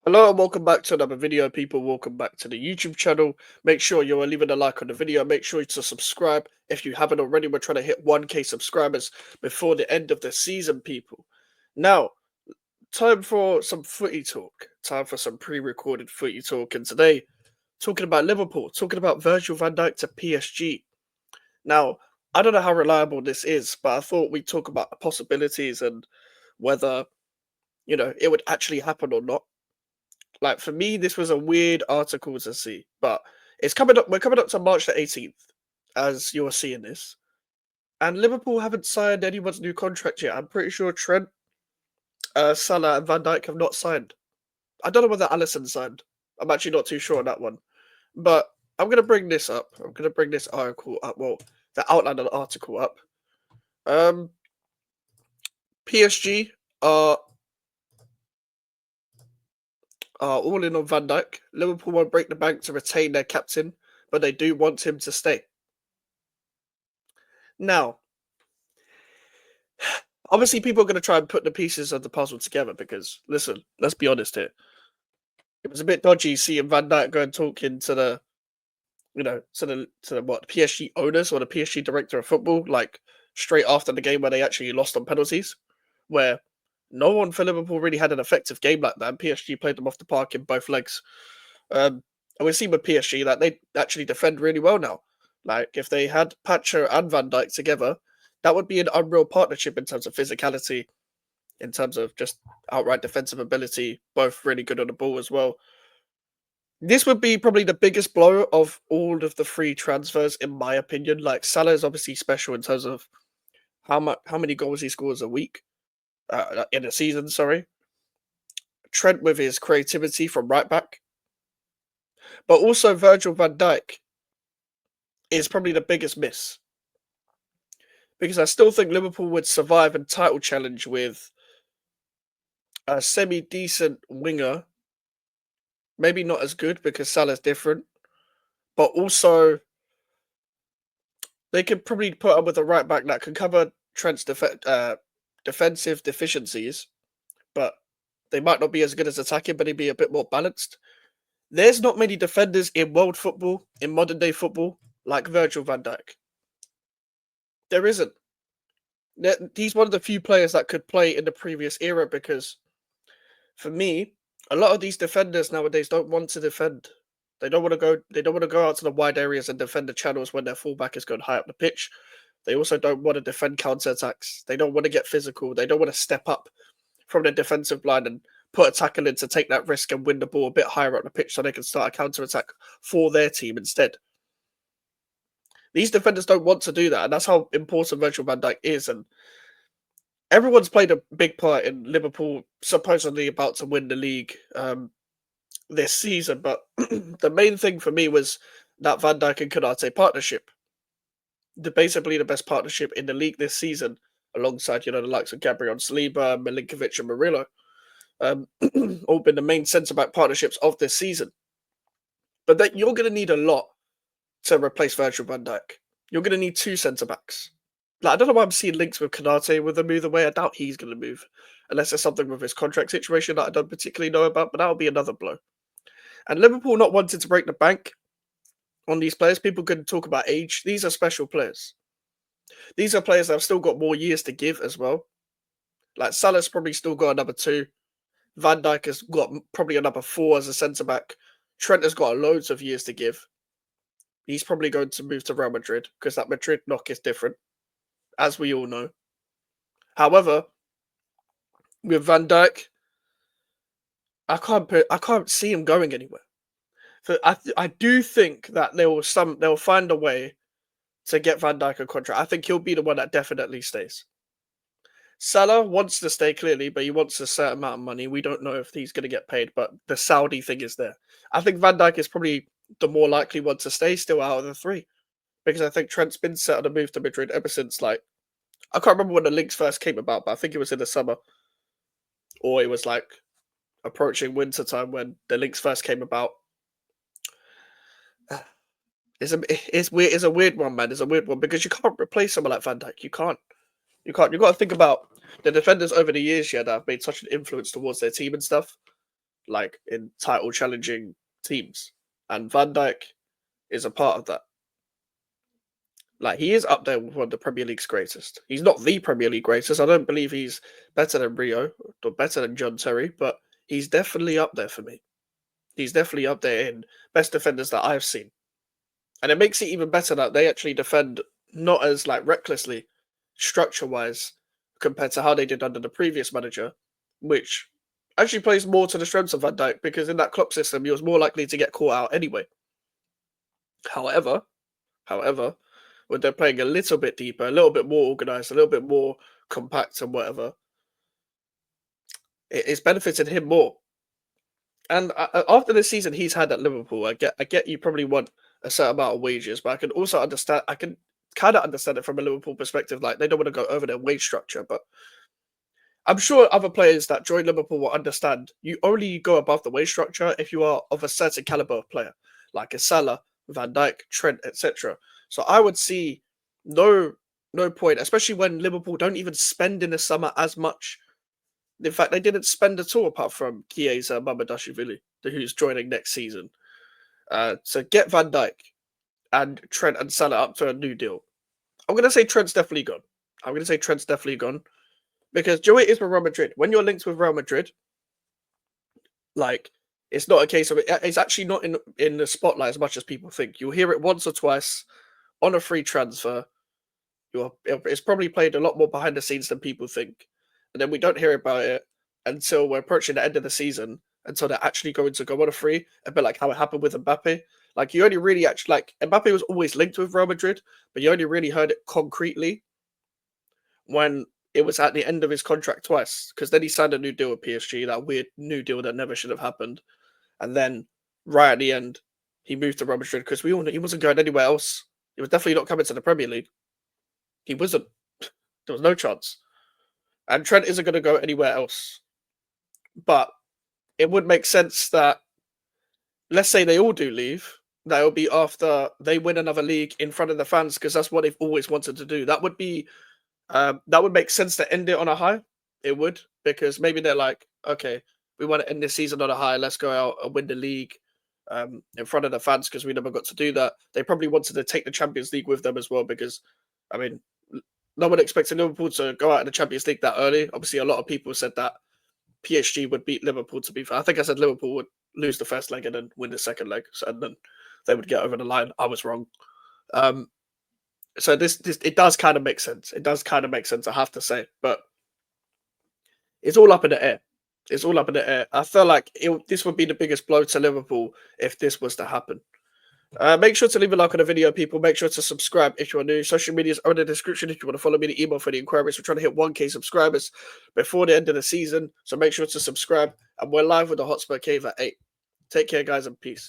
Hello and welcome back to another video, people. Welcome back to the YouTube channel. Make sure you are leaving a like on the video. Make sure to subscribe if you haven't already. We're trying to hit 1K subscribers before the end of the season, people. Now, time for some footy talk. Time for some pre-recorded footy talk. And today, talking about Liverpool, talking about Virgil van Dijk to PSG. Now, I don't know how reliable this is, but I thought we'd talk about the possibilities and whether, it would actually happen or not. Like for me, this was a weird article to see, but it's coming up. We're coming up to March the 18th, as you're seeing this, and Liverpool haven't signed anyone's new contract yet. I'm pretty sure Trent, Salah, and Van Dijk have not signed. I don't know whether Alisson signed. I'm actually not too sure on that one, but I'm gonna bring this up. I'm gonna bring this article up. Well, the outline of the article up. Um, PSG are all in on Van Dijk. Liverpool won't break the bank to retain their captain, but they do want him to stay. Now, obviously, people are going to try and put the pieces of the puzzle together because, listen, let's be honest here. It was a bit dodgy seeing Van Dijk go and talking to the, to the what PSG owners or the PSG director of football, like straight after the game where they actually lost on penalties, where no one for Liverpool really had an effective game like that. And PSG played them off the park in both legs. And we've seen with PSG that they actually defend really well now. Like if they had Pacho and Van Dijk together, that would be an unreal partnership in terms of physicality, in terms of just outright defensive ability, both really good on the ball as well. This would be probably the biggest blow of all of the free transfers, in my opinion. Like Salah is obviously special in terms of how many goals he scores a week, in a season. Sorry, Trent with his creativity from right back, but also Virgil van Dijk is probably the biggest miss because I still think Liverpool would survive and title challenge with a semi decent winger. Maybe not as good because Salah's different, but also they could probably put up with a right back that can cover Trent's defensive deficiencies, but they might not be as good as attacking, but he'd be a bit more balanced. There's not many defenders in world football, in modern day football, like Virgil van Dijk. There isn't. He's one of the few players that could play in the previous era because, for me, a lot of these defenders nowadays don't want to defend. They don't want to go. They don't want to go out to the wide areas and defend the channels when their fullback is going high up the pitch. They also don't want to defend counter attacks. They don't want to get physical. They don't want to step up from the defensive line and put a tackle in to take that risk and win the ball a bit higher up the pitch so they can start a counter attack for their team instead. These defenders don't want to do that, and that's how important Virgil van Dijk is. And everyone's played a big part in Liverpool supposedly about to win the league this season, but the main thing for me was that Van Dijk and Konate partnership. Basically the best partnership in the league this season, alongside the likes of Gabriel Saliba, Milinkovic, and Murillo, all been the main centre back partnerships of this season. But that you're going to need a lot to replace Virgil van Dijk. You're going to need two centre backs. Like, I don't know why I'm seeing links with Konate with a move away. I doubt he's going to move, unless there's something with his contract situation that I don't particularly know about. But that'll be another blow. And Liverpool not wanting to break the bank on these players, people can talk about age. These are special players. These are players that have still got more years to give as well. Like Salah's probably still got another 2. Van Dijk has got probably another 4 as a centre back. Trent has got loads of years to give. He's probably going to move to Real Madrid because that Madrid knock is different, as we all know. However, with Van Dijk, I can't see him going anywhere. So I do think that they'll find a way to get Van Dijk a contract. I think he'll be the one that definitely stays. Salah wants to stay clearly, but he wants a certain amount of money. We don't know if he's going to get paid, but the Saudi thing is there. I think Van Dijk is probably the more likely one to stay still out of the 3, because I think Trent's been set on a move to Madrid ever since, like, I can't remember when the links first came about, but I think it was in the summer, or it was like approaching winter time when the links first came about. It's weird. It's a weird one, man. It's a weird one because you can't replace someone like Van Dijk. You can't. You can't. You got to think about the defenders over the years, yeah, that have made such an influence towards their team and stuff. like in title challenging teams, and Van Dijk is a part of that. Like he is up there with one of the Premier League's greatest. He's not the Premier League greatest. I don't believe he's better than Rio or better than John Terry, but he's definitely up there for me. He's definitely up there in best defenders that I've seen. And it makes it even better that they actually defend not as like recklessly, structure wise, compared to how they did under the previous manager, which actually plays more to the strengths of Van Dijk because in that Klopp system, he was more likely to get caught out anyway. However, when they're playing a little bit deeper, a little bit more organized, a little bit more compact and whatever, it's benefited him more. And after the season he's had at Liverpool, I get you probably want a certain amount of wages, but I can also understand. I can kind of understand it from a Liverpool perspective. Like they don't want to go over their wage structure, but I'm sure other players that join Liverpool will understand. You only go above the wage structure if you are of a certain caliber of player, like a Salah, Van Dijk, Trent, etc. So I would see no point, especially when Liverpool don't even spend in the summer as much. In fact, they didn't spend at all apart from Chiesa, Mamadashvili, who's joining next season. So get Van Dijk and Trent and Salah up to a new deal. I'm going to say Trent's definitely gone. Because Joey is with Real Madrid. When you're linked with Real Madrid, like, it's not a case of it. It's actually not in the spotlight as much as people think. You'll hear it once or twice on a free transfer. It's probably played a lot more behind the scenes than people think. And then we don't hear about it until we're approaching the end of the season, until they're actually going to go on a free, a bit like how it happened with Mbappe. Like, you only really actually, like, Mbappe was always linked with Real Madrid, but you only really heard it concretely when it was at the end of his contract twice, because then he signed a new deal with PSG, that weird new deal that never should have happened. And then right at the end, he moved to Real Madrid because we all knew he wasn't going anywhere else. He was definitely not coming to the Premier League. He wasn't. There was no chance. And Trent isn't going to go anywhere else. But it would make sense that, let's say they all do leave, that will be after they win another league in front of the fans, because that's what they've always wanted to do. That would make sense to end it on a high. It would, because maybe they're like, okay, we want to end this season on a high. Let's go out and win the league in front of the fans, because we never got to do that. They probably wanted to take the Champions League with them as well, because, I mean, no one expected Liverpool to go out in the Champions League that early. Obviously, a lot of people said that PSG would beat Liverpool, to be fair. I think I said Liverpool would lose the first leg and then win the second leg, and then they would get over the line. I was wrong. So this it does kind of make sense. It does kind of make sense, I have to say, but it's all up in the air. It's all up in the air. I feel like this would be the biggest blow to Liverpool if this was to happen. Make sure to leave a like on the video, people. Make sure to subscribe if you're new. Social medias are in the description if you want to follow me. The email for the inquiries. We're trying to hit 1K subscribers before the end of the season, so make sure to subscribe. And we're live with the Hotspur Cave at 8. Take care, guys, and peace.